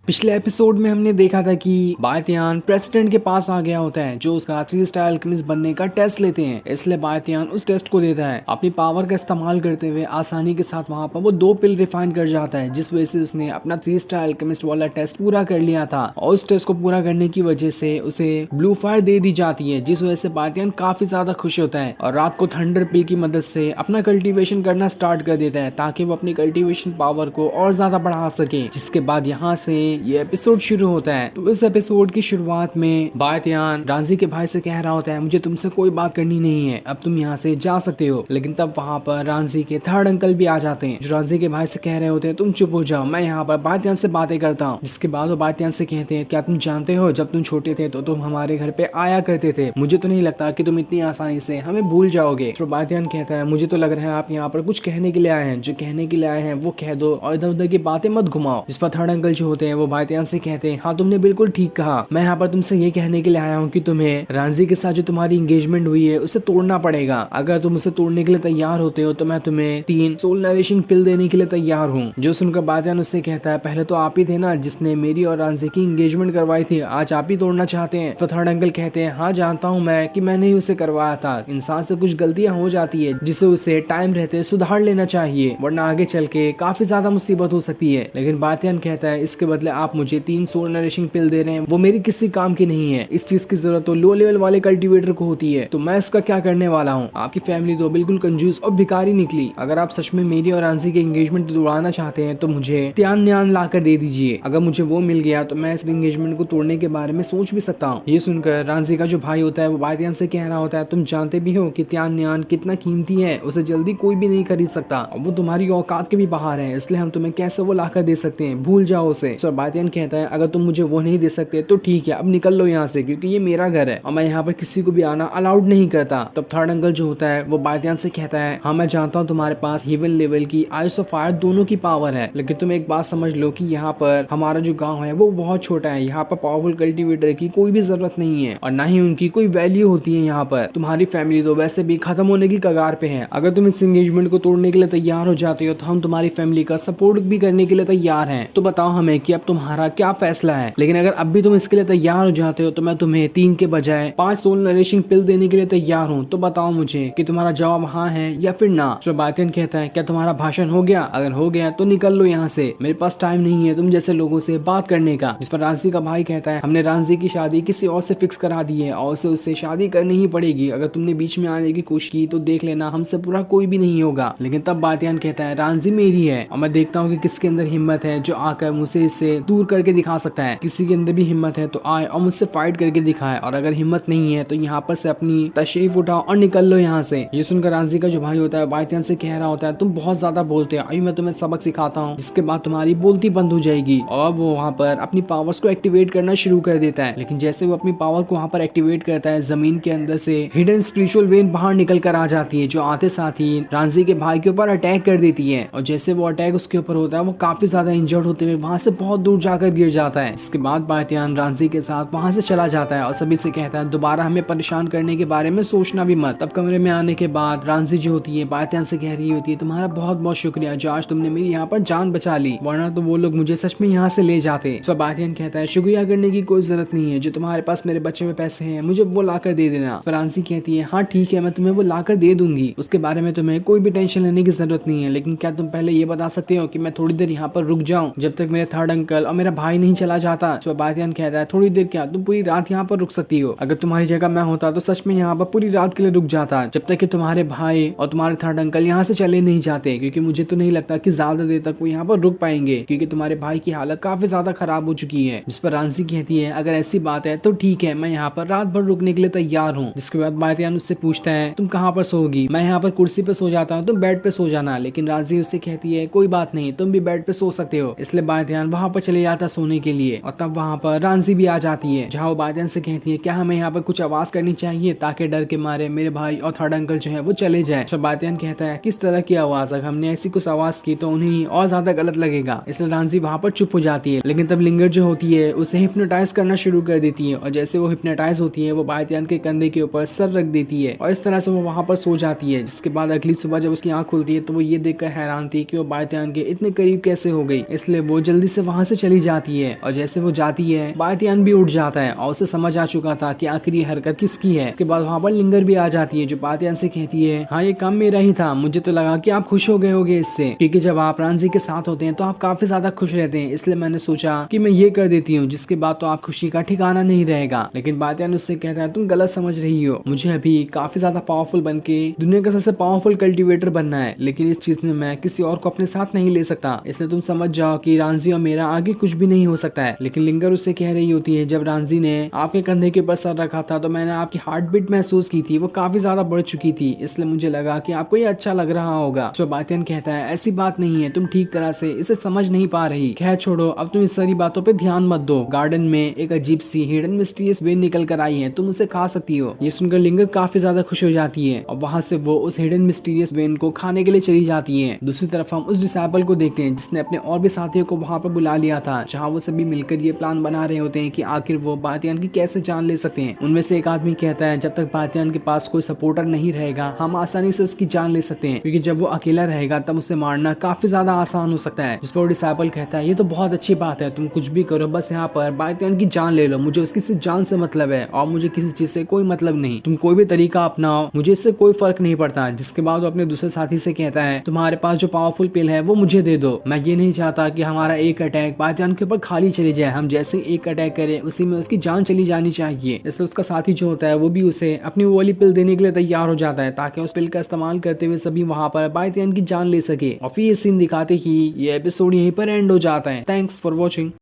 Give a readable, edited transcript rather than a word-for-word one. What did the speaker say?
पिछले एपिसोड में हमने देखा था कि बायतियान प्रेसिडेंट के पास आ गया होता है जो उसका 3 स्टार अल्केमिस्ट बनने का टेस्ट लेते हैं। इसलिए बायतियान उस टेस्ट को देता है। अपनी पावर का इस्तेमाल करते हुए आसानी के साथ वहां पर वो 2 पिल रिफाइन कर जाता है, जिस वजह से उसने अपना 3 स्टार अल्केमिस्ट वाला टेस्ट पूरा कर लिया था। और उस टेस्ट को पूरा करने की वजह से उसे ब्लू फायर दे दी जाती है, जिस वजह से बायतियान काफी ज्यादा खुश होता है और रात को थंडर पिल की मदद से अपना कल्टीवेशन करना स्टार्ट कर देता है ताकि वो अपनी कल्टीवेशन पावर को और ज्यादा बढ़ा सके। जिसके बाद यहाँ से ये एपिसोड शुरू होता है। तो इस एपिसोड की शुरुआत में बायतियान रांझी के भाई से कह रहा होता है, मुझे तुमसे कोई बात करनी नहीं है, अब तुम यहाँ से जा सकते हो। लेकिन तब वहाँ पर रांझी के थर्ड अंकल भी आ जाते हैं जो रांझी के भाई से कह रहे होते हैं, तुम चुप हो जाओ, मैं यहाँ पर बायतियान से बातें करता हूँ। जिसके बाद वो बायतियान से कहते हैं, क्या तुम जानते हो जब तुम छोटे थे तो तुम हमारे घर पे आया करते थे, मुझे तो नहीं लगता कि तुम इतनी आसानी से हमें भूल जाओगे। तो बायतियान कहता है, मुझे तो लग रहा है आप यहाँ पर कुछ कहने के लिए आए हैं, जो कहने के लिए आए हैं वो कह दो और इधर उधर की बातें मत घुमाओ। जिस पर थर्ड अंकल जो होते हैं वो बायतियान से कहते हैं, हाँ तुमने बिल्कुल ठीक कहा, मैं यहाँ पर तुमसे ये कहने के लिए आया हूँ कि तुम्हें रांझी के साथ जो तुम्हारी एंगेजमेंट हुई है उसे तोड़ना पड़ेगा। अगर तुम उसे तोड़ने के लिए तैयार होते हो तो मैं तुम्हें 3 सोल नरिशिंग पिल देने के लिए तैयार हूँ। जो सुनकर बायतियान उससे कहता है, पहले तो आप ही थे ना जिसने मेरी और रांझी की एंगेजमेंट करवाई थी, आज आप ही तोड़ना चाहते हैं। तो थर्ड अंकल कहते हैं, हाँ जानता हूँ मैं कि मैंने ही उसे करवाया था, इंसान से कुछ गलतियां हो जाती है जिसे उसे टाइम रहते सुधार लेना चाहिए, वरना आगे चल के काफी ज्यादा मुसीबत हो सकती है। लेकिन बायतियान कहता है, इसके बदले आप मुझे 3 सोल नरिशिंग पिल दे रहे हैं, वो मेरी किसी काम की नहीं है, इस चीज की जरूरत तो लो लेवल वाले कल्टीवेटर को होती है, तो मैं इसका क्या करने वाला हूँ। आपकी फैमिली तो बिल्कुल कंजूस और भिखारी निकली। अगर आप सच में मेरी और रांझी की एंगेजमेंट तोड़ना चाहते हैं तो मुझे त्यान न्यान ला कर दे दीजिए। अगर मुझे वो मिल गया तो मैं इस एंगेजमेंट को तोड़ने के बारे में सोच भी सकता हूँ। ये सुनकर रांझी का जो भाई होता है वो बायतियान से कह रहा होता है, तुम जानते भी हो कि त्यान न्यान कितना कीमती है, उसे जल्दी कोई भी नहीं खरीद सकता, वो तुम्हारी औकात के भी बाहर है, इसलिए हम तुम्हें कैसे वो लाकर दे सकते हैं, भूल जाओ उसे। तो बायतियान कहता है, अगर तुम मुझे वो नहीं दे सकते तो ठीक है, अब निकल लो यहाँ से, क्योंकि ये मेरा घर है और मैं यहाँ पर किसी को भी आना अलाउड नहीं करता। तब थर्ड अंकल जो होता है वो बायतियान से कहता है, हाँ मैं जानता हूँ तुम्हारे पास हेवन लेवल की आइस ऑफ फायर दोनों की पावर है, लेकिन तुम एक बात समझ लो कि यहाँ पर हमारा जो गाँव है वो बहुत छोटा है, यहाँ पर पावरफुल कल्टीवेटर की कोई भी जरूरत नहीं है और ना ही उनकी कोई वैल्यू होती है। यहाँ पर तुम्हारी फैमिली तो वैसे भी खत्म होने की कगार पे है। अगर तुम इस एंगेजमेंट को तोड़ने के लिए तैयार हो जाते हो तो हम तुम्हारी फैमिली का सपोर्ट भी करने के लिए तैयार हैं। तो बताओ हमें कि अब तुम्हारा क्या फैसला है। लेकिन अगर अब भी तुम इसके लिए तैयार हो जाते हो तो मैं तुम्हें 3 के बजाय 5 सोल नरिशिंग पिल देने के लिए तैयार हूँ। तो बताओ मुझे कि तुम्हारा जवाब हाँ है या फिर ना। तो बायतियान कहता है, क्या तुम्हारा भाषण हो गया? अगर हो गया तो निकल लो यहाँ से, मेरे पास टाइम नहीं है तुम जैसे लोगों से बात करने का। जिस पर रांझी का भाई कहता है, हमने रांझी की शादी किसी और से फिक्स करा दी है और उसे उससे शादी करनी ही पड़ेगी। अगर तुमने बीच में आने की कोशिश की तो देख लेना हमसे पूरा कोई भी नहीं होगा। लेकिन तब बायतियान कहता है, रांझी मेरी है और मैं देखता हूँ कि किसके अंदर हिम्मत है जो आकर मुझसे इससे दूर करके दिखा सकता है। किसी के अंदर भी हिम्मत है तो आए और मुझसे फाइट करके दिखाए, और अगर हिम्मत नहीं है तो यहाँ पर से अपनी तशरीफ उठाओ और निकल लो यहाँ से। ये सुनकर रांझी का जो भाई होता है बायतियान से कह रहा होता है, तुम बहुत ज्यादा बोलते हो, अभी मैं तुम्हें सबक सिखाता हूँ जिसके बाद तुम्हारी बोलती बंद हो जाएगी। और वो वहाँ पर अपनी पावर्स को एक्टिवेट करना शुरू कर देता है। लेकिन जैसे वो अपनी पावर को वहाँ पर एक्टिवेट करता है, जमीन के अंदर से हिडन स्पिरिचुअल वेन बाहर निकल कर आ जाती है, जो आते साथ ही रांझी के भाई के ऊपर अटैक कर देती है। और जैसे वो अटैक उसके ऊपर होता है वो काफी ज्यादा इंजर्ड होते हुए वहां से बहुत दूर जाकर गिर जाता है। इसके बाद बायतियान रांझी के साथ वहां से चला जाता है और सभी से कहता है, दोबारा हमें परेशान करने के बारे में सोचना भी मत। तब कमरे में आने के बाद रांझी जो होती है बायतियान से कह रही होती है, तुम्हारा बहुत बहुत शुक्रिया जो आज तुमने मेरी यहाँ पर जान बचा ली, वरना तो वो लोग मुझे सच में यहाँ से ले जाते। तो बायतियान कहता है, शुक्रिया करने की कोई जरूरत नहीं है, जो तुम्हारे पास मेरे बच्चे में पैसे हैं मुझे वो लाकर दे देना। रांझी कहती है, हाँ ठीक है, मैं तुम्हें वो लाकर दे दूंगी, उसके बारे में तुम्हें कोई भी टेंशन लेने की जरूरत नहीं है। लेकिन क्या तुम पहले ये बता सकते हो कि मैं थोड़ी देर यहाँ पर रुक जाऊँ जब तक मेरे थर्ड अंकल और मेरा भाई नहीं चला जाता। तो बायतियान कहता है, थोड़ी देर क्या, तुम पूरी रात यहाँ पर रुक सकती हो। अगर तुम्हारी जगह मैं होता तो सच में यहाँ पर पूरी रात के लिए रुक जाता, जब तक कि तुम्हारे भाई और तुम्हारे थर्ड अंकल यहाँ से चले नहीं जाते, क्योंकि मुझे तो नहीं लगता कि ज्यादा देर तक वो यहाँ पर रुक पाएंगे, क्योंकि तुम्हारे भाई की हालत काफी ज्यादा खराब हो चुकी है। जिस पर रांझी कहती है, अगर ऐसी बात है तो ठीक है, मैं यहाँ पर रात भर रुकने के लिए तैयार हूँ। जिसके बाद बायतियान उससे पूछता है, तुम कहाँ पर सोगी? मैं यहाँ पर कुर्सी पे सो जाता हूँ, तुम बेड पे सो जाना। लेकिन रांझी उससे कहती है, कोई बात नहीं, तुम भी बेड पे सो सकते हो। इसलिए बायतियान वहाँ पर चले जाता सोने के लिए। और तब वहाँ पर रांझी भी आ जाती है, जहाँ वो बायतियान से कहती है, क्या हमें यहाँ पर कुछ आवाज करनी चाहिए ताकि डर के मारे मेरे भाई और थर्ड अंकल जो है वो चले जाए। तो बायतियान कहता है, किस तरह की आवाज? अगर हमने ऐसी कुछ आवाज की तो उन्हें और ज्यादा गलत लगेगा। इसलिए रांझी वहाँ पर चुप हो जाती है। लेकिन तब लिंगर जो होती है उसे हिप्नोटाइज करना शुरू कर देती है, और जैसे वो हिप्नोटाइज होती है वो बायतियान के कंधे के ऊपर सर रख देती है और इस तरह से वो वहाँ पर सो जाती है। जिसके बाद अगली सुबह जब उसकी आंख खुलती है तो वो ये देखकर हैरान थी कि वो बायतियान के इतने करीब कैसे हो गई। इसलिए वो जल्दी से वहाँ से चली जाती है और जैसे वो जाती है बायतियान भी उठ जाता है और उसे समझ आ चुका था कि आखिर ये हरकत किसकी है। उसके बाद वहाँ पर लिंगर भी आ जाती है जो बायतियान से कहती है, हाँ ये काम मेरा ही था, मुझे तो लगा कि आप खुश हो गए होगे इससे, क्योंकि जब आप रांझी के साथ होते हैं तो आप काफी ज्यादा खुश रहते हैं, इसलिए मैंने सोचा कि मैं ये कर देती हूँ, जिसके बाद तो आप खुशी का ठिकाना नहीं रहेगा। लेकिन बायतियान उससे कहता है, तुम गलत समझ रही हो, मुझे अभी काफी ज्यादा पावरफुल बन के दुनिया का सबसे पावरफुल कल्टीवेटर बनना है, लेकिन इस चीज में मैं किसी और को अपने साथ नहीं ले सकता, इसलिए तुम समझ जाओ कि रांझी और मेरा आगे कुछ भी नहीं हो सकता है। लेकिन लिंगर उससे कह रही होती है, जब रांझी ने आपके कंधे के ऊपर सर रखा था तो मैंने आपकी हार्ट बीट महसूस की थी, वो काफी ज्यादा बढ़ चुकी थी, इसलिए मुझे लगा कि आपको ये अच्छा लग रहा होगा। तो बायतियान कहता है, ऐसी बात नहीं है, तुम ठीक तरह से इसे समझ नहीं पा रही, खैर छोड़ो, अब तुम इस सारी बातों पे ध्यान मत दो। गार्डन में एक अजीब सी हिडन मिस्टीरियस वेन निकल कर आई है, तुम उसे खा सकती हो। ये सुनकर लिंगर काफी ज्यादा खुश हो जाती है और वहाँ से वो उस हिडन मिस्टीरियस वेन को खाने के लिए चली जाती है। दूसरी तरफ हम उस डिसाइपल को देखते हैं जिसने अपने और भी साथियों को वहाँ पर बुला लिया था, जहाँ वो सभी मिलकर ये प्लान बना रहे होते हैं कि आखिर वो बायतियान की कैसे जान ले सकते हैं। उनमें से एक आदमी कहता है, जब तक बायतियान के पास कोई सपोर्टर नहीं रहेगा हम आसानी से उसकी जान ले सकते हैं, क्योंकि जब वो अकेला रहेगा तब उसे मारना काफी ज्यादा आसान हो सकता है। जिस पर डिसाइपल कहता है, ये तो बहुत अच्छी बात है, तुम कुछ भी करो, बस यहाँ पर बायतियान की जान ले लो, मुझे उसकी सिर्फ जान से मतलब है और मुझे किसी चीज से कोई मतलब नहीं, तुम कोई भी तरीका अपनाओ, मुझे इससे कोई फर्क नहीं पड़ता। जिसके बाद वो अपने दूसरे साथी से कहता है, तुम्हारे पास जो पावरफुल पिल है वो मुझे दे दो, मैं ये नहीं चाहता कि हमारा एक अटैक बायतियान के ऊपर खाली चली जाए, हम जैसे एक अटैक करें उसी में उसकी जान चली जानी चाहिए। इससे उसका साथी जो होता है वो भी उसे अपनी वो वाली पिल देने के लिए तैयार हो जाता है, ताकि उस पिल का इस्तेमाल करते हुए सभी वहां पर बायतियान की जान ले सके। और फिर ये सीन दिखाते ही ये एपिसोड यहीं पर एंड हो जाता है। Thanks for watching.